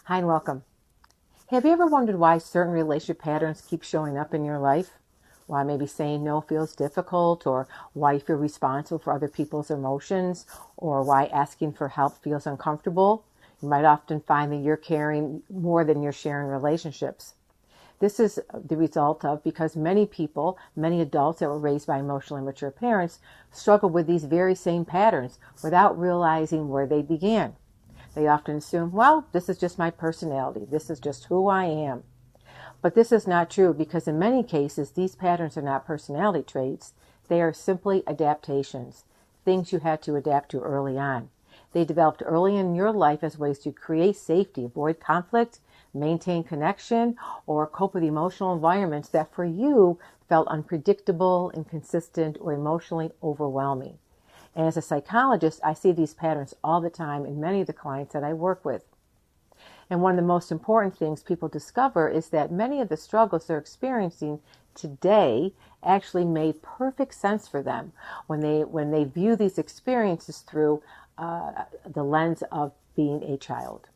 Hi and welcome. Have you ever wondered why certain relationship patterns keep showing up in your life? Why maybe saying no feels difficult, or why you feel responsible for other people's emotions, or why asking for help feels uncomfortable? You might often find that you're caring more than you're sharing relationships. This is the result of because many people, many adults that were raised by emotionally immature parents, struggle with these very same patterns without realizing where they began. They often assume, well, this is just my personality. This is just who I am. But this is not true because in many cases, these patterns are not personality traits. They are simply adaptations, things you had to adapt to early on. They developed early in your life as ways to create safety, avoid conflict, maintain connection, or cope with emotional environments that for you felt unpredictable, inconsistent, or emotionally overwhelming. And as a psychologist, I see these patterns all the time in many of the clients that I work with. And one of the most important things people discover is that many of the struggles they're experiencing today actually made perfect sense for them when they view these experiences through the lens of being a child.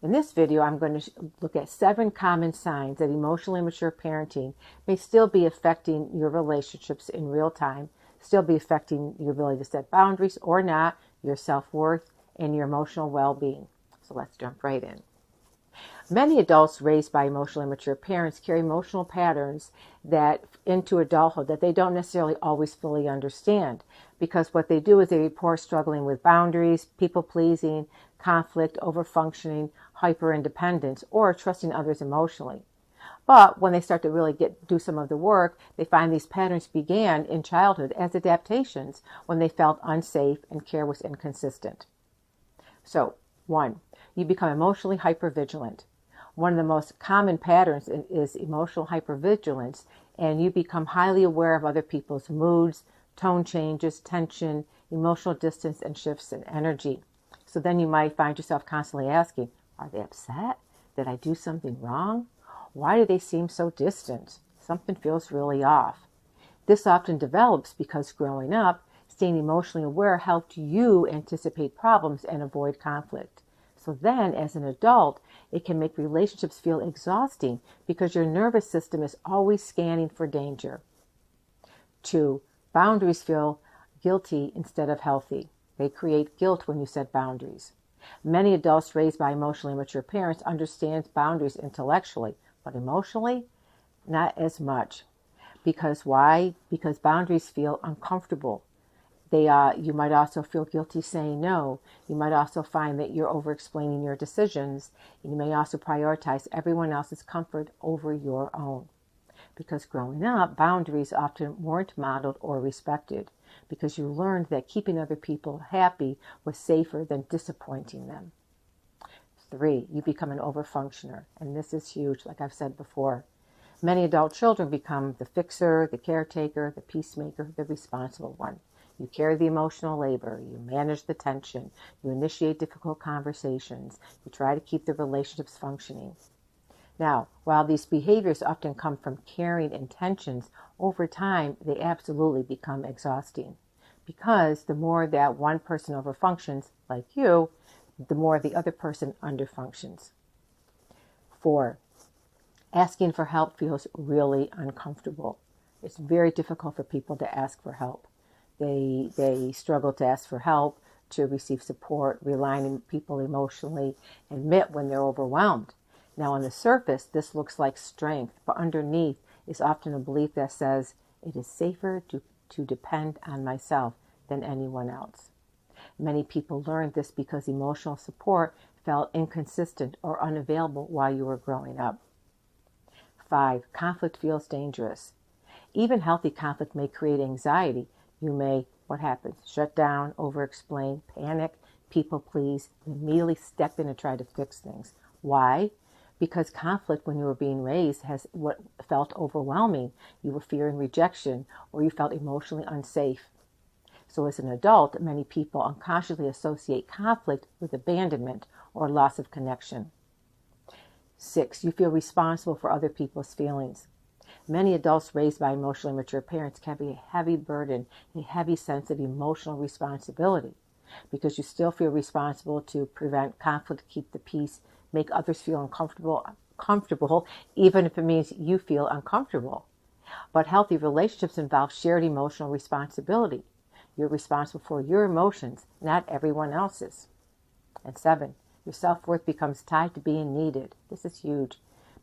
In this video, I'm going to look at 7 common signs that emotionally immature parenting may still be affecting your relationships in real time, still be affecting your ability to set boundaries or not, your self-worth, and your emotional well-being. So let's jump right in. Many adults raised by emotionally immature parents carry emotional patterns that into adulthood that they don't necessarily always fully understand, because what they do is they report struggling with boundaries, people pleasing, conflict, overfunctioning, hyper independence, or trusting others emotionally. But when they start to really do some of the work, they find these patterns began in childhood as adaptations when they felt unsafe and care was inconsistent. So, 1, you become emotionally hypervigilant. One of the most common patterns is emotional hypervigilance, and you become highly aware of other people's moods, tone changes, tension, emotional distance, and shifts in energy. So then you might find yourself constantly asking, are they upset? Did I do something wrong? Why do they seem so distant? Something feels really off. This often develops because growing up, staying emotionally aware helped you anticipate problems and avoid conflict. So then, as an adult, it can make relationships feel exhausting because your nervous system is always scanning for danger. 2, boundaries feel guilty instead of healthy. They create guilt when you set boundaries. Many adults raised by emotionally immature parents understand boundaries intellectually, but emotionally, not as much. Because why? Because boundaries feel uncomfortable. You might also feel guilty saying no. You might also find that you're over-explaining your decisions. And you may also prioritize everyone else's comfort over your own. Because growing up, boundaries often weren't modeled or respected. Because you learned that keeping other people happy was safer than disappointing them. 3, you become an overfunctioner. And this is huge, like I've said before. Many adult children become the fixer, the caretaker, the peacemaker, the responsible one. You carry the emotional labor, you manage the tension, you initiate difficult conversations, you try to keep the relationships functioning. Now, while these behaviors often come from caring intentions, over time they absolutely become exhausting. Because the more that one person overfunctions, like you, the more the other person underfunctions. 4, asking for help feels really uncomfortable. It's very difficult for people to ask for help. They struggle to ask for help, to receive support, relying on people emotionally, admit when they're overwhelmed. Now, on the surface, this looks like strength, but underneath is often a belief that says it is safer to depend on myself than anyone else. Many people learned this because emotional support felt inconsistent or unavailable while you were growing up. 5, conflict feels dangerous. Even healthy conflict may create anxiety. You may, what happens? Shut down, over-explain, panic, people please, and immediately step in and try to fix things. Why? Because conflict when you were being raised has what felt overwhelming. You were fearing rejection or you felt emotionally unsafe. So as an adult, many people unconsciously associate conflict with abandonment or loss of connection. 6, you feel responsible for other people's feelings. Many adults raised by emotionally immature parents carry a heavy burden, a heavy sense of emotional responsibility, because you still feel responsible to prevent conflict, keep the peace, make others feel comfortable, even if it means you feel uncomfortable. But healthy relationships involve shared emotional responsibility. You're responsible for your emotions, not everyone else's. And 7, your self-worth becomes tied to being needed. This is huge.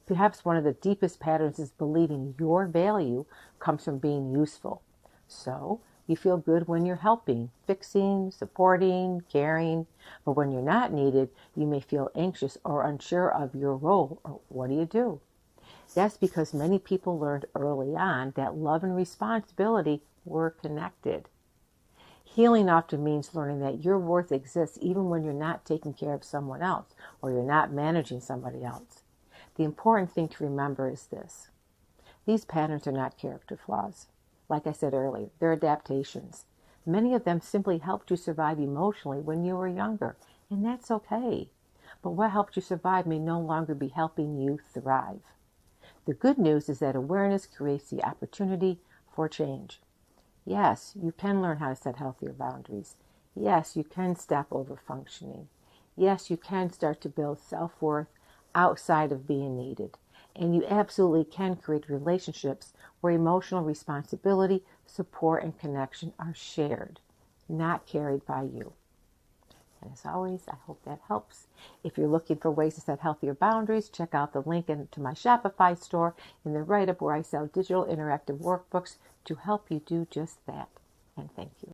Perhaps one of the deepest patterns is believing your value comes from being useful. So, you feel good when you're helping, fixing, supporting, caring. But when you're not needed, you may feel anxious or unsure of your role. Or what do you do? That's because many people learned early on that love and responsibility were connected. Healing often means learning that your worth exists even when you're not taking care of someone else or you're not managing somebody else. The important thing to remember is this. These patterns are not character flaws. Like I said earlier, they're adaptations. Many of them simply helped you survive emotionally when you were younger, and that's okay. But what helped you survive may no longer be helping you thrive. The good news is that awareness creates the opportunity for change. Yes, you can learn how to set healthier boundaries. Yes, you can stop over-functioning. Yes, you can start to build self-worth outside of being needed. And you absolutely can create relationships where emotional responsibility, support, and connection are shared, not carried by you. And as always, I hope that helps. If you're looking for ways to set healthier boundaries, check out the link to my Shopify store in the write-up where I sell digital interactive workbooks to help you do just that. And thank you.